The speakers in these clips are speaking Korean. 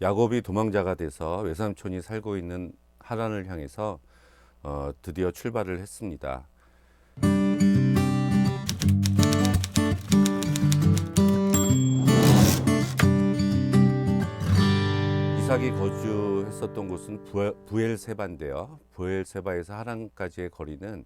야곱이 도망자가 돼서 외삼촌이 살고 있는 하란을 향해서 드디어 출발을 했습니다. 이삭이 거주했었던 곳은 부엘세바인데요. 부엘세바에서 하란까지의 거리는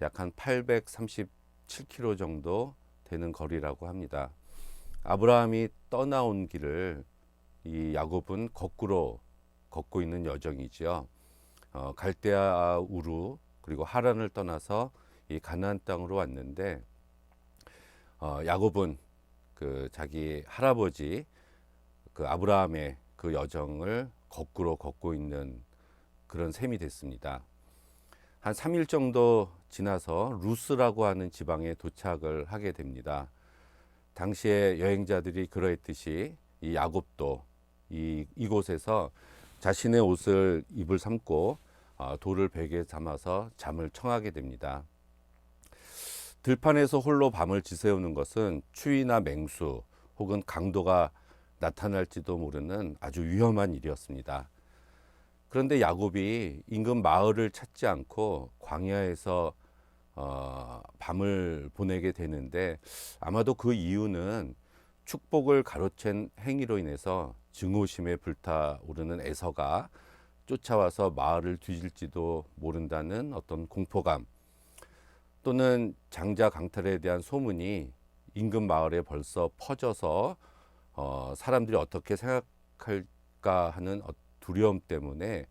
약 한 837km 정도 되는 거리라고 합니다. 아브라함이 떠나온 길을 이 야곱은 거꾸로 걷고 있는 여정이지요. 갈대아 우루 그리고 하란을 떠나서 이 가나안 땅으로 왔는데 야곱은 그 자기 할아버지 그 아브라함의 그 여정을 거꾸로 걷고 있는 그런 셈이 됐습니다. 한 3일 정도 지나서 루스라고 하는 지방에 도착을 하게 됩니다. 당시에 여행자들이 그러했듯이 이 야곱도 이곳에서 자신의 옷을 입을 삼고 돌을 베개 삼아서 잠을 청하게 됩니다. 들판에서 홀로 밤을 지새우는 것은 추위나 맹수 혹은 강도가 나타날지도 모르는 아주 위험한 일이었습니다. 그런데 야곱이 인근 마을을 찾지 않고 광야에서 밤을 보내게 되는데 아마도 그 이유는 축복을 가로챈 행위로 인해서 증오심에 불타오르는 에서가 쫓아와서 마을을 뒤질지도 모른다는 어떤 공포감 또는 장자 강탈에 대한 소문이 인근 마을에 벌써 퍼져서 사람들이 어떻게 생각할까 하는 두려움 때문에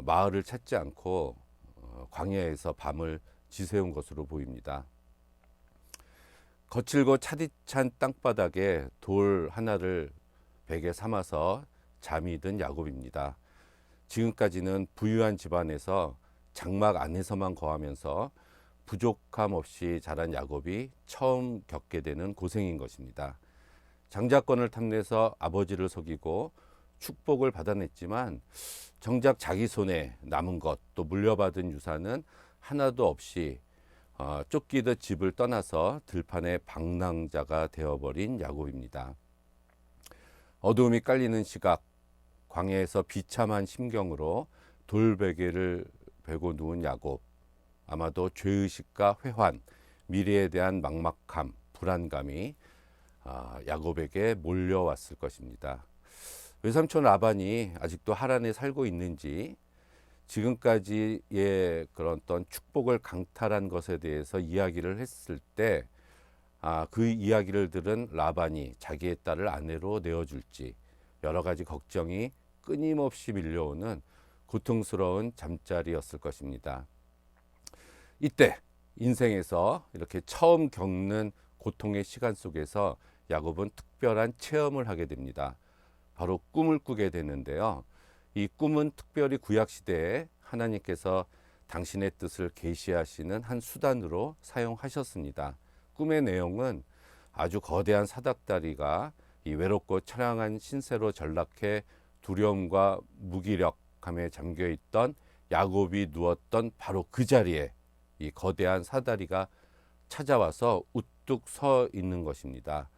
마을을 찾지 않고 광야에서 밤을 지새운 것으로 보입니다. 거칠고 차디찬 땅바닥에 돌 하나를 베개 삼아서 잠이 든 야곱입니다. 지금까지는 부유한 집안에서 장막 안에서만 거하면서 부족함 없이 자란 야곱이 처음 겪게 되는 고생인 것입니다. 장자권을 탐내서 아버지를 속이고 축복을 받아냈지만 정작 자기 손에 남은 것 또 물려받은 유산은 하나도 없이 쫓기듯 집을 떠나서 들판의 방랑자가 되어버린 야곱입니다. 어두움이 깔리는 시각, 광야에서 비참한 심경으로 돌베개를 베고 누운 야곱, 아마도 죄의식과 회환, 미래에 대한 막막함, 불안감이 야곱에게 몰려왔을 것입니다. 외삼촌 라반이 아직도 하란에 살고 있는지 지금까지의 그런 어떤 축복을 강탈한 것에 대해서 이야기를 했을 때 그 이야기를 들은 라반이 자기의 딸을 아내로 내어줄지 여러 가지 걱정이 끊임없이 밀려오는 고통스러운 잠자리였을 것입니다. 이때 인생에서 이렇게 처음 겪는 고통의 시간 속에서 야곱은 특별한 체험을 하게 됩니다. 바로 꿈을 꾸게 되는데요. 이 꿈은 특별히 구약시대에 하나님께서 당신의 뜻을 계시하시는 한 수단으로 사용하셨습니다. 꿈의 내용은 아주 거대한 사닥다리가 이 외롭고 처량한 신세로 전락해 두려움과 무기력함에 잠겨있던 야곱이 누웠던 바로 그 자리에 이 거대한 사다리가 찾아와서 우뚝 서 있는 것입니다.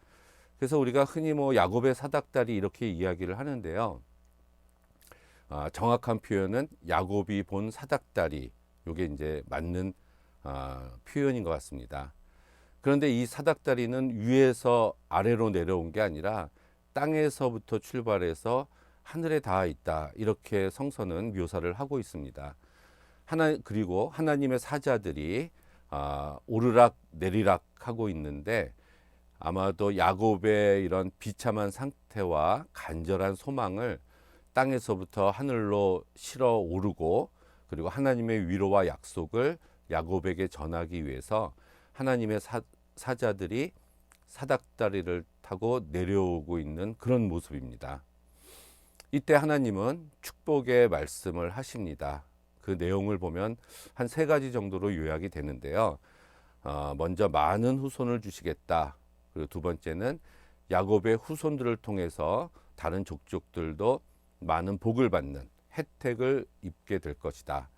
그래서 우리가 흔히 야곱의 사닥다리 이렇게 이야기를 하는데요. 정확한 표현은 야곱이 본 사닥다리, 이게 이제 맞는 표현인 것 같습니다. 그런데 이 사닥다리는 위에서 아래로 내려온 게 아니라 땅에서부터 출발해서 하늘에 닿아 있다, 이렇게 성서는 묘사를 하고 있습니다. 그리고 하나님의 사자들이 오르락 내리락 하고 있는데 아마도 야곱의 이런 비참한 상태와 간절한 소망을 땅에서부터 하늘로 실어 오르고 그리고 하나님의 위로와 약속을 야곱에게 전하기 위해서 하나님의 사자들이 사닥다리를 타고 내려오고 있는 그런 모습입니다. 이때 하나님은 축복의 말씀을 하십니다. 그 내용을 보면 한 3가지 정도로 요약이 되는데요. 먼저 많은 후손을 주시겠다. 그리고 두 번째는 야곱의 후손들을 통해서 다른 족족들도 많은 복을 받는 혜택을 입게 될 것이다.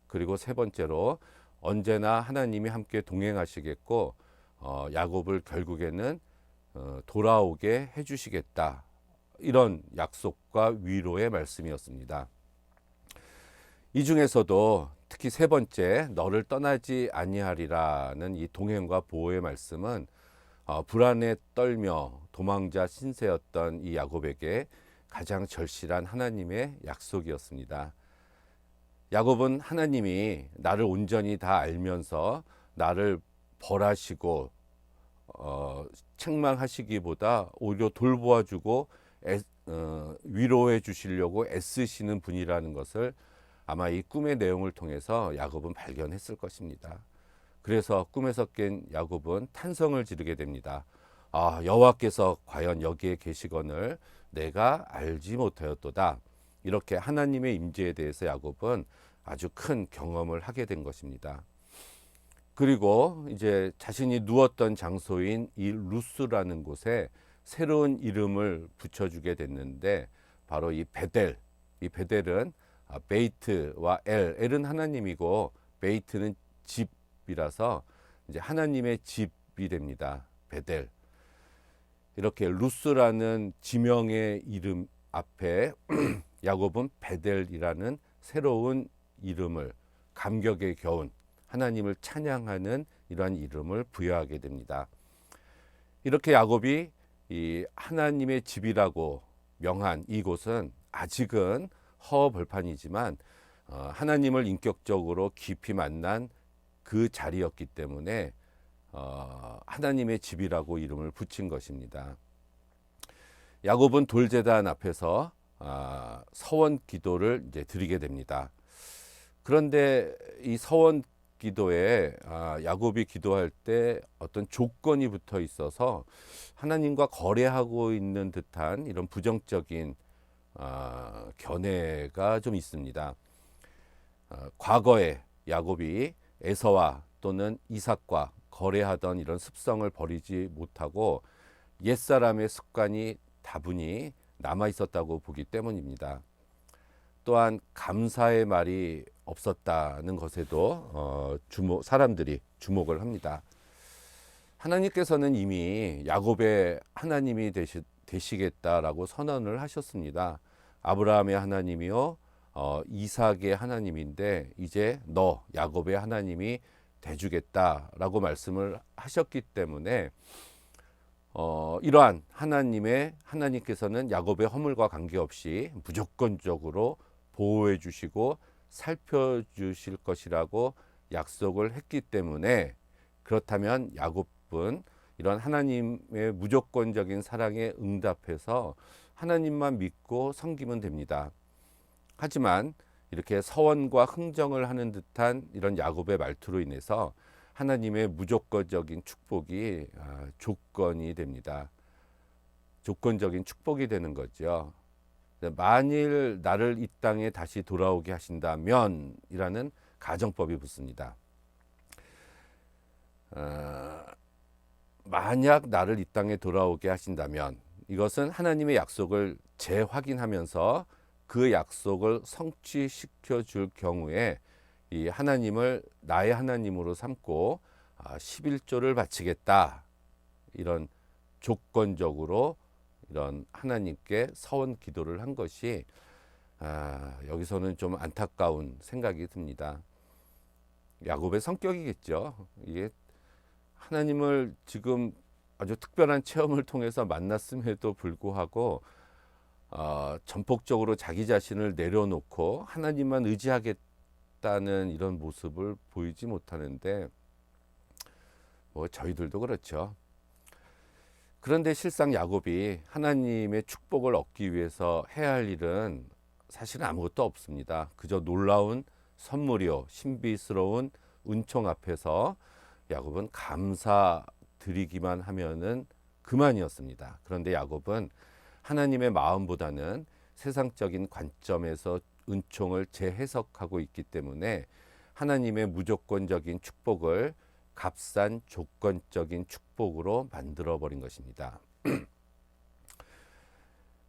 그리고 세 번째로 언제나 하나님이 함께 동행하시겠고 야곱을 결국에는 돌아오게 해주시겠다. 이런 약속과 위로의 말씀이었습니다. 이 중에서도 특히 세 번째 너를 떠나지 아니하리라는 이 동행과 보호의 말씀은 불안에 떨며 도망자 신세였던 이 야곱에게 가장 절실한 하나님의 약속이었습니다. 야곱은 하나님이 나를 온전히 다 알면서 나를 벌하시고 책망하시기보다 오히려 돌보아주고 위로해 주시려고 애쓰시는 분이라는 것을 아마 이 꿈의 내용을 통해서 야곱은 발견했을 것입니다. 그래서 꿈에서 깬 야곱은 탄성을 지르게 됩니다. 여호와께서 과연 여기에 계시거늘 내가 알지 못하였도다. 이렇게 하나님의 임재에 대해서 야곱은 아주 큰 경험을 하게 된 것입니다. 그리고 이제 자신이 누웠던 장소인 이 루스라는 곳에 새로운 이름을 붙여주게 됐는데 바로 이 베델. 이 베델은 베이트와 엘은 하나님이고 베이트는 집이라서 이제 하나님의 집이 됩니다. 베델. 이렇게 루스라는 지명의 이름 앞에 야곱은 베델이라는 새로운 이름을 감격에 겨운 하나님을 찬양하는 이러한 이름을 부여하게 됩니다. 이렇게 야곱이 이 하나님의 집이라고 명한 이곳은 아직은 허허벌판이지만 하나님을 인격적으로 깊이 만난 그 자리였기 때문에 하나님의 집이라고 이름을 붙인 것입니다. 야곱은 돌제단 앞에서 서원 기도를 이제 드리게 됩니다. 그런데 이 서원 기도에 야곱이 기도할 때 어떤 조건이 붙어 있어서 하나님과 거래하고 있는 듯한 이런 부정적인 견해가 좀 있습니다. 과거에 야곱이 에서와 또는 이삭과 거래하던 이런 습성을 버리지 못하고 옛사람의 습관이 다분히 남아 있었다고 보기 때문입니다. 또한 감사의 말이 없었다는 것에도 사람들이 주목을 합니다. 하나님께서는 이미 야곱의 하나님이 되시겠다라고 선언을 하셨습니다. 아브라함의 하나님이요 이삭의 하나님인데 이제 너 야곱의 하나님이 돼주겠다라고 말씀을 하셨기 때문에 이러한 하나님께서는 야곱의 허물과 관계없이 무조건적으로 보호해 주시고 살펴주실 것이라고 약속을 했기 때문에 그렇다면 야곱은 이런 하나님의 무조건적인 사랑에 응답해서 하나님만 믿고 섬기면 됩니다. 하지만 이렇게 서원과 흥정을 하는 듯한 이런 야곱의 말투로 인해서 하나님의 무조건적인 축복이 조건이 됩니다. 조건적인 축복이 되는 거죠. 만일 나를 이 땅에 다시 돌아오게 하신다면 이라는 가정법이 붙습니다. 만약 나를 이 땅에 돌아오게 하신다면 이것은 하나님의 약속을 재확인하면서 그 약속을 성취시켜 줄 경우에 이 하나님을 나의 하나님으로 삼고 11조를 바치겠다. 이런 조건적으로 이런 하나님께 서원 기도를 한 것이 여기서는 좀 안타까운 생각이 듭니다. 야곱의 성격이겠죠. 이게 하나님을 지금 아주 특별한 체험을 통해서 만났음에도 불구하고 전폭적으로 자기 자신을 내려놓고 하나님만 의지하겠다는 이런 모습을 보이지 못하는데 저희들도 그렇죠. 그런데 실상 야곱이 하나님의 축복을 얻기 위해서 해야 할 일은 사실은 아무것도 없습니다. 그저 놀라운 선물이요 신비스러운 은총 앞에서 야곱은 감사 드리기만 하면은 그만이었습니다. 그런데 야곱은 하나님의 마음보다는 세상적인 관점에서 은총을 재해석하고 있기 때문에 하나님의 무조건적인 축복을 값싼 조건적인 축복으로 만들어버린 것입니다.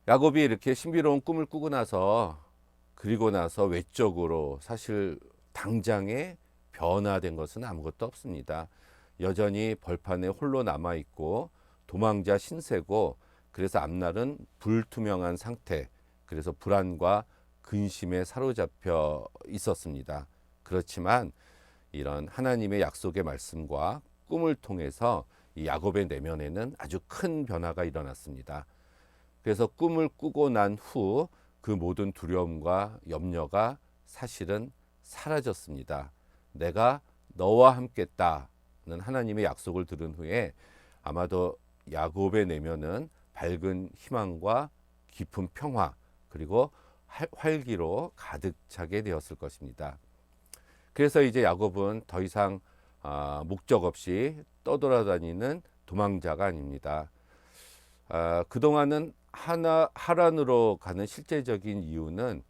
야곱이 이렇게 신비로운 꿈을 꾸고 나서 그리고 나서 외적으로 사실 당장에 변화된 것은 아무것도 없습니다. 여전히 벌판에 홀로 남아있고 도망자 신세고 그래서 앞날은 불투명한 상태, 그래서 불안과 근심에 사로잡혀 있었습니다. 그렇지만 이런 하나님의 약속의 말씀과 꿈을 통해서 이 야곱의 내면에는 아주 큰 변화가 일어났습니다. 그래서 꿈을 꾸고 난 후 그 모든 두려움과 염려가 사실은 사라졌습니다. 내가 너와 함께했다는 하나님의 약속을 들은 후에 아마도 야곱의 내면은 밝은 희망과 깊은 평화 그리고 활기로 가득 차게 되었을 것입니다. 그래서 이제 야곱은 더 이상 목적 없이 떠돌아다니는 도망자가 아닙니다. 그동안은 하란으로 가는 실제적인 이유는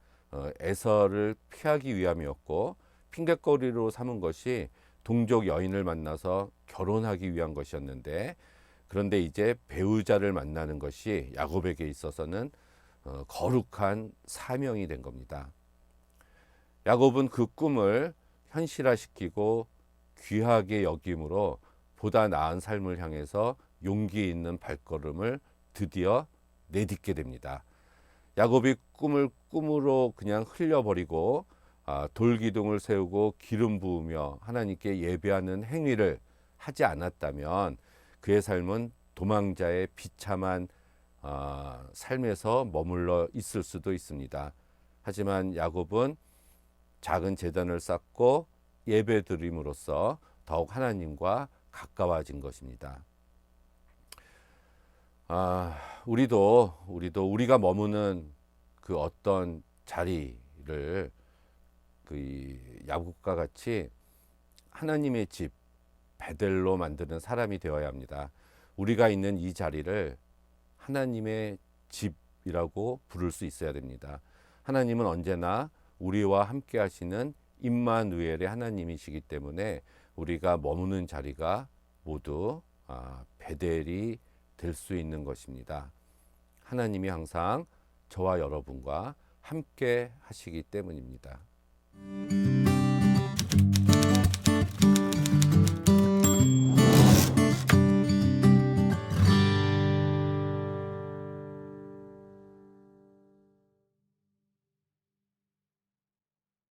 에서를 피하기 위함이었고 핑계거리로 삼은 것이 동족 여인을 만나서 결혼하기 위한 것이었는데, 그런데 이제 배우자를 만나는 것이 야곱에게 있어서는 거룩한 사명이 된 겁니다. 야곱은 그 꿈을 현실화시키고 귀하게 여김으로 보다 나은 삶을 향해서 용기 있는 발걸음을 드디어 내딛게 됩니다. 야곱이 꿈을 꿈으로 그냥 흘려버리고 돌기둥을 세우고 기름 부으며 하나님께 예배하는 행위를 하지 않았다면 그의 삶은 도망자의 비참한 삶에서 머물러 있을 수도 있습니다. 하지만 야곱은 작은 제단을 쌓고 예배 드림으로써 더욱 하나님과 가까워진 것입니다. 우리가 머무는 그 어떤 자리를 그 야곱과 같이 하나님의 집 베델로 만드는 사람이 되어야 합니다. 우리가 있는 이 자리를 하나님의 집이라고 부를 수 있어야 됩니다. 하나님은 언제나 우리와 함께 하시는 임마누엘의 하나님이시기 때문에 우리가 머무는 자리가 모두 베델이 될 수 있는 것입니다. 하나님이 항상 저와 여러분과 함께 하시기 때문입니다.